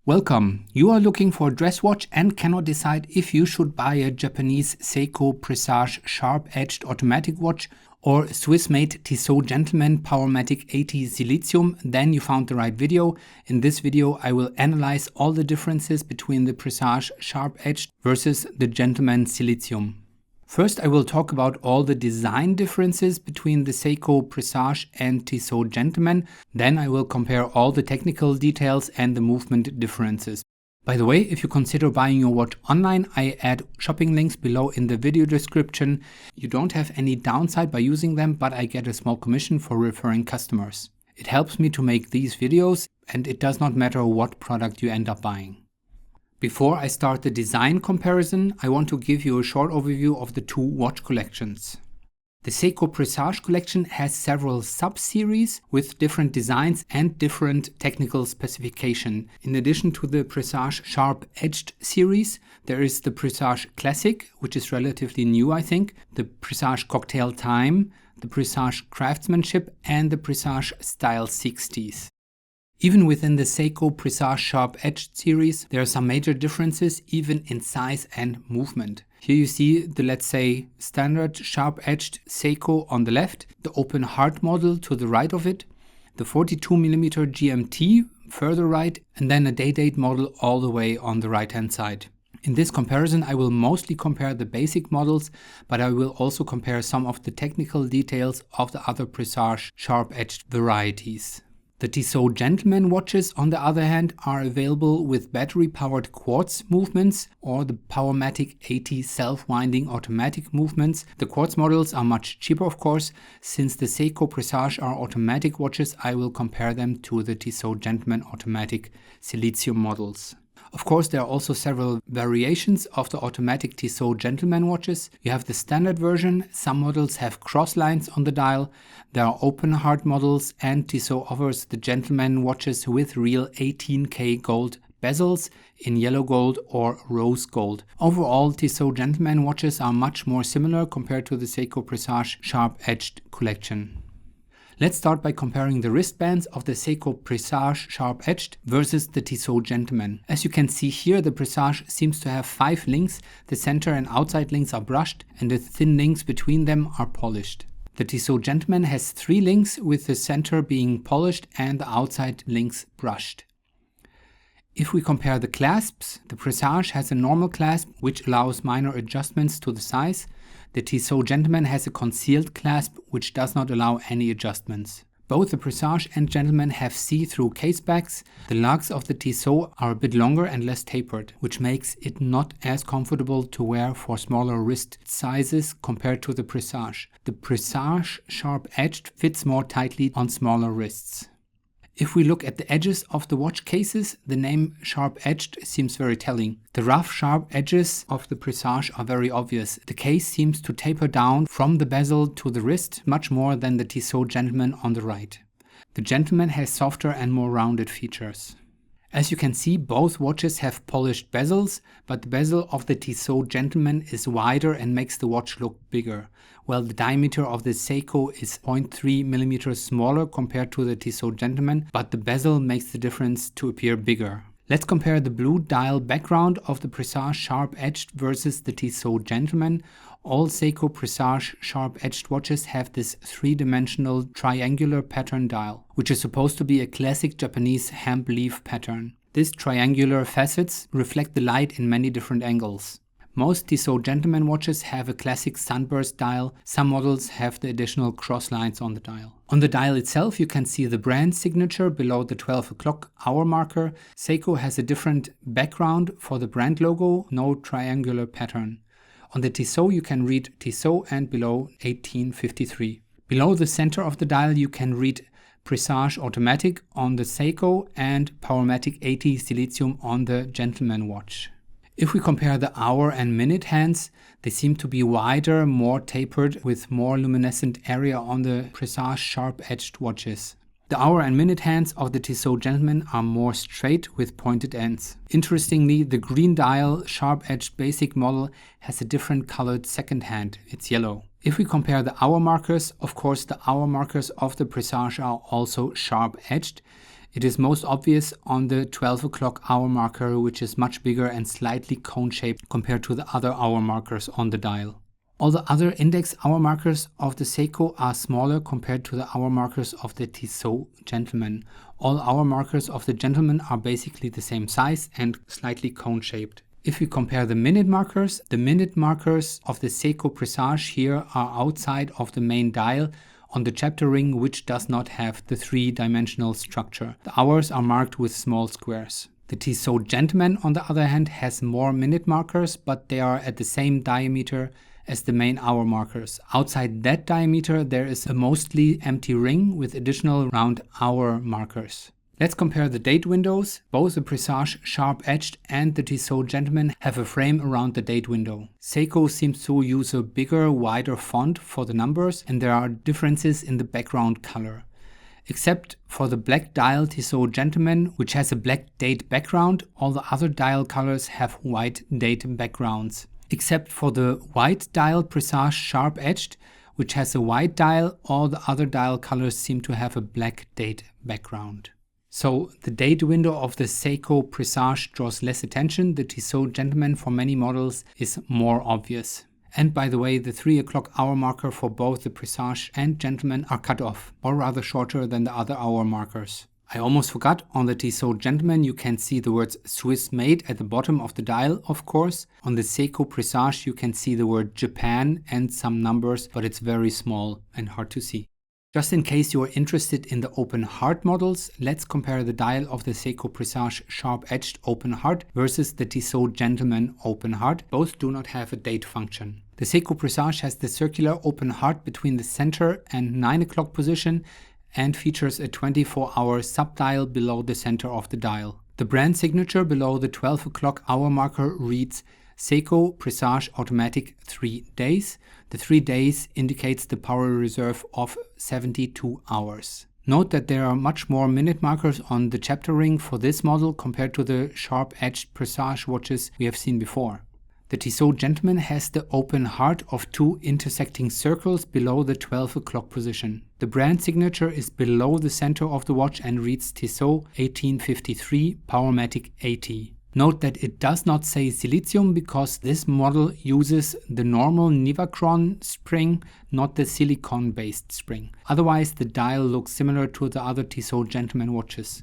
Welcome! You are looking for a dress watch and cannot decide if you should buy a Japanese Seiko Presage sharp-edged automatic watch or Swiss-made Tissot Gentleman Powermatic 80 Silicium, then you found the right video. In this video I will analyze all the differences between the Presage sharp-edged versus the Gentleman Silicium. First I will talk about all the design differences between the Seiko Presage and Tissot Gentleman, then I will compare all the technical details and the movement differences. By the way, if you consider buying your watch online, I add shopping links below in the video description. You don't have any downside by using them, but I get a small commission for referring customers. It helps me to make these videos and it does not matter what product you end up buying. Before I start the design comparison, I want to give you a short overview of the two watch collections. The Seiko Presage collection has several sub-series with different designs and different technical specification. In addition to the Presage Sharp-Edged series, there is the Presage Classic, which is relatively new I think, the Presage Cocktail Time, the Presage Craftsmanship and the Presage Style 60s. Even within the Seiko Presage Sharp-Edged series, there are some major differences even in size and movement. Here you see the, let's say, standard sharp-edged Seiko on the left, the open heart model to the right of it, the 42mm GMT further right, and then a day-date model all the way on the right-hand side. In this comparison I will mostly compare the basic models, but I will also compare some of the technical details of the other Presage sharp-edged varieties. The Tissot Gentleman watches, on the other hand, are available with battery-powered quartz movements or the Powermatic 80 self-winding automatic movements. The quartz models are much cheaper, of course. Since the Seiko Presage are automatic watches, I will compare them to the Tissot Gentleman automatic Silicium models. Of course, there are also several variations of the automatic Tissot Gentleman watches. You have the standard version, some models have cross lines on the dial, there are open heart models, and Tissot offers the Gentleman watches with real 18K gold bezels in yellow gold or rose gold. Overall, Tissot Gentleman watches are much more similar compared to the Seiko Presage sharp-edged collection. Let's start by comparing the wristbands of the Seiko Presage sharp-edged versus the Tissot Gentleman. As you can see here, the Presage seems to have 5 links, the center and outside links are brushed and the thin links between them are polished. The Tissot Gentleman has 3 links with the center being polished and the outside links brushed. If we compare the clasps, the Presage has a normal clasp which allows minor adjustments to the size. The Tissot Gentleman has a concealed clasp which does not allow any adjustments. Both the Presage and Gentleman have see-through case backs. The lugs of the Tissot are a bit longer and less tapered, which makes it not as comfortable to wear for smaller wrist sizes compared to the Presage. The Presage sharp-edged fits more tightly on smaller wrists. If we look at the edges of the watch cases, the name sharp-edged seems very telling. The rough sharp edges of the Presage are very obvious. The case seems to taper down from the bezel to the wrist much more than the Tissot Gentleman on the right. The Gentleman has softer and more rounded features. As you can see, both watches have polished bezels, but the bezel of the Tissot Gentleman is wider and makes the watch look bigger, while the diameter of the Seiko is 0.3mm smaller compared to the Tissot Gentleman, but the bezel makes the difference to appear bigger. Let's compare the blue dial background of the Presage sharp-edged versus the Tissot Gentleman. All Seiko Presage sharp-edged watches have this 3-dimensional triangular pattern dial, which is supposed to be a classic Japanese hemp leaf pattern. These triangular facets reflect the light in many different angles. Most Tissot Gentleman watches have a classic sunburst dial. Some models have the additional cross lines on the dial. On the dial itself you can see the brand signature below the 12 o'clock hour marker. Seiko has a different background for the brand logo, no triangular pattern. On the Tissot you can read Tissot and below 1853. Below the center of the dial you can read Presage Automatic on the Seiko and Powermatic 80 Silicium on the Gentleman watch. If we compare the hour and minute hands, they seem to be wider, more tapered, with more luminescent area on the Presage sharp-edged watches. The hour and minute hands of the Tissot Gentleman are more straight with pointed ends. Interestingly, the green dial sharp-edged basic model has a different colored second hand, it's yellow. If we compare the hour markers, of course the hour markers of the Presage are also sharp-edged. It is most obvious on the 12 o'clock hour marker, which is much bigger and slightly cone-shaped compared to the other hour markers on the dial. All the other index hour markers of the Seiko are smaller compared to the hour markers of the Tissot Gentleman. All hour markers of the Gentleman are basically the same size and slightly cone-shaped. If we compare the minute markers of the Seiko Presage here are outside of the main dial on the chapter ring, which does not have the three-dimensional structure. The hours are marked with small squares. The Tissot Gentleman, on the other hand, has more minute markers, but they are at the same diameter as the main hour markers. Outside that diameter, there is a mostly empty ring with additional round hour markers. Let's compare the date windows. Both the Presage sharp-edged and the Tissot Gentleman have a frame around the date window. Seiko seems to use a bigger, wider font for the numbers, and there are differences in the background color. Except for the black dial Tissot Gentleman, which has a black date background, all the other dial colors have white date backgrounds. Except for the white dial Presage sharp-edged, which has a white dial, all the other dial colors seem to have a black date background. So the date window of the Seiko Presage draws less attention. The Tissot Gentleman for many models is more obvious. And by the way, the 3 o'clock hour marker for both the Presage and Gentleman are cut off, or rather shorter than the other hour markers. I almost forgot, on the Tissot Gentleman you can see the words Swiss made at the bottom of the dial, of course. On the Seiko Presage you can see the word Japan and some numbers, but it's very small and hard to see. Just in case you are interested in the open heart models, let's compare the dial of the Seiko Presage sharp-edged open heart versus the Tissot Gentleman open heart. Both do not have a date function. The Seiko Presage has the circular open heart between the center and 9 o'clock position and features a 24-hour sub-dial below the center of the dial. The brand signature below the 12 o'clock hour marker reads Seiko Presage Automatic 3 days. The 3 days indicates the power reserve of 72 hours. Note that there are much more minute markers on the chapter ring for this model compared to the sharp-edged Presage watches we have seen before. The Tissot Gentleman has the open heart of 2 intersecting circles below the 12 o'clock position. The brand signature is below the center of the watch and reads Tissot 1853 Powermatic 80. Note that it does not say Silicium because this model uses the normal Nivacron spring, not the silicon-based spring. Otherwise, the dial looks similar to the other Tissot Gentleman watches.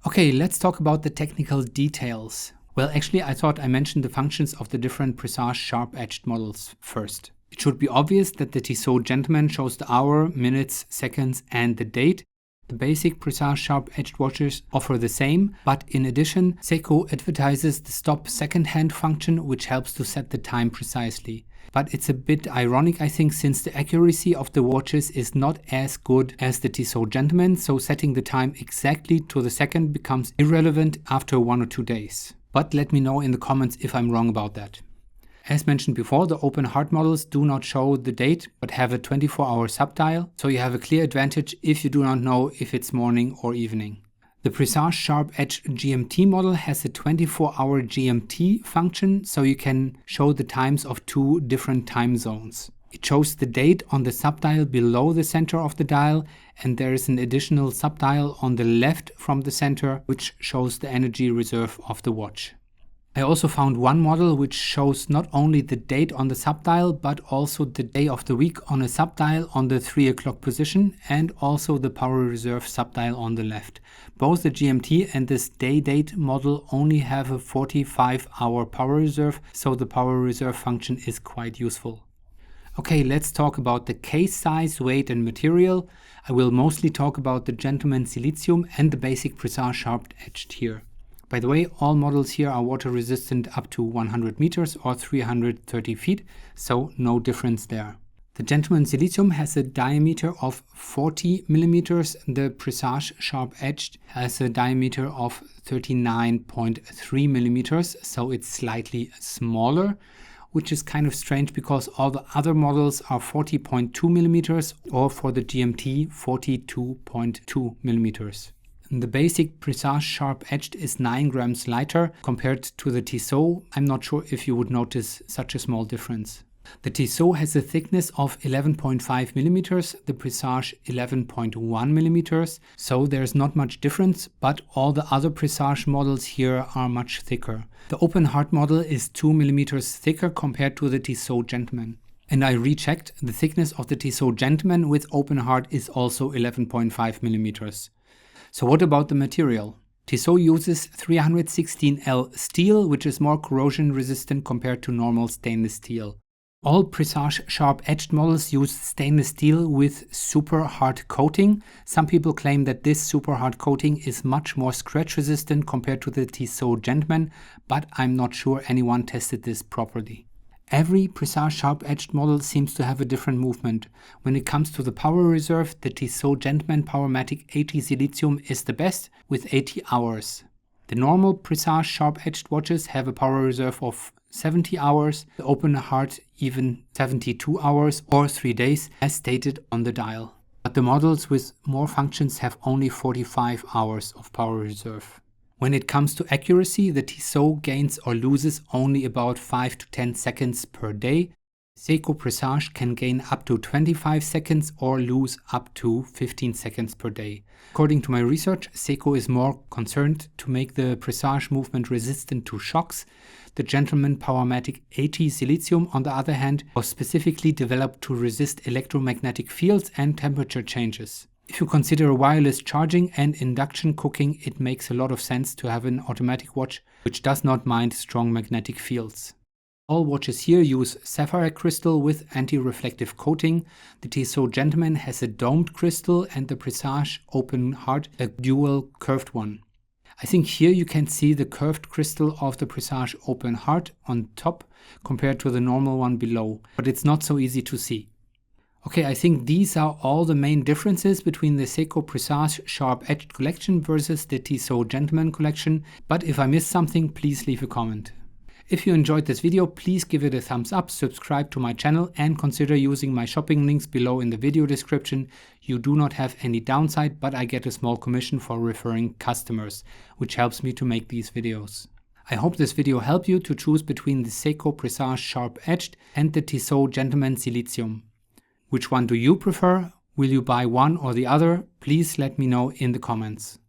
Okay, let's talk about the technical details. Well, actually, I thought I mentioned the functions of the different Presage sharp-edged models first. It should be obvious that the Tissot Gentleman shows the hour, minutes, seconds, and the date. The basic Presage sharp-edged watches offer the same, but in addition, Seiko advertises the stop second-hand function, which helps to set the time precisely. But it's a bit ironic, I think, since the accuracy of the watches is not as good as the Tissot Gentleman, so setting the time exactly to the second becomes irrelevant after 1 or 2 days. But let me know in the comments if I'm wrong about that. As mentioned before, the open heart models do not show the date, but have a 24-hour sub-dial, so you have a clear advantage if you do not know if it's morning or evening. The Presage sharp-edged GMT model has a 24-hour GMT function, so you can show the times of 2 different time zones. It shows the date on the sub-dial below the center of the dial, and there is an additional sub-dial on the left from the center, which shows the energy reserve of the watch. I also found one model which shows not only the date on the sub-dial, but also the day of the week on a sub-dial on the 3 o'clock position, and also the power reserve sub-dial on the left. Both the GMT and this day-date model only have a 45-hour power reserve, so the power reserve function is quite useful. Okay, let's talk about the case size, weight and material. I will mostly talk about the Gentleman Silicium and the basic Presage sharp-edged here. By the way, all models here are water resistant up to 100 meters or 330 feet, so no difference there. The Gentleman Silicium has a diameter of 40 millimeters. The Presage sharp-edged has a diameter of 39.3 millimeters, so it's slightly smaller, which is kind of strange because all the other models are 40.2 millimeters or for the GMT 42.2 millimeters. The basic Presage sharp-edged is 9 grams lighter compared to the Tissot. I'm not sure if you would notice such a small difference. The Tissot has a thickness of 11.5 mm, the Presage 11.1 mm, so there's not much difference, but all the other Presage models here are much thicker. The open heart model is 2 mm thicker compared to the Tissot Gentleman. And I rechecked, the thickness of the Tissot Gentleman with open heart is also 11.5 mm. So what about the material? Tissot uses 316L steel, which is more corrosion resistant compared to normal stainless steel. All Presage sharp-edged models use stainless steel with super hard coating. Some people claim that this super hard coating is much more scratch resistant compared to the Tissot Gentleman, but I'm not sure anyone tested this properly. Every Presage sharp-edged model seems to have a different movement. When it comes to the power reserve, the Tissot Gentleman Powermatic 80 Silicium is the best with 80 hours. The normal Presage sharp-edged watches have a power reserve of 70 hours, the open heart even 72 hours or 3 days as stated on the dial. But the models with more functions have only 45 hours of power reserve. When it comes to accuracy, the Tissot gains or loses only about 5 to 10 seconds per day. Seiko Presage can gain up to 25 seconds or lose up to 15 seconds per day. According to my research, Seiko is more concerned to make the Presage movement resistant to shocks. The Gentleman Powermatic 80 Silicium, on the other hand, was specifically developed to resist electromagnetic fields and temperature changes. If you consider wireless charging and induction cooking, it makes a lot of sense to have an automatic watch which does not mind strong magnetic fields. All watches here use sapphire crystal with anti-reflective coating. The Tissot Gentleman has a domed crystal and the Presage open heart a dual curved one. I think here you can see the curved crystal of the Presage open heart on top compared to the normal one below, but it's not so easy to see. Okay, I think these are all the main differences between the Seiko Presage sharp-edged collection versus the Tissot Gentleman collection, but if I missed something, please leave a comment. If you enjoyed this video, please give it a thumbs up, subscribe to my channel and consider using my shopping links below in the video description. You do not have any downside, but I get a small commission for referring customers, which helps me to make these videos. I hope this video helped you to choose between the Seiko Presage sharp-edged and the Tissot Gentleman Silicium. Which one do you prefer? Will you buy one or the other? Please let me know in the comments.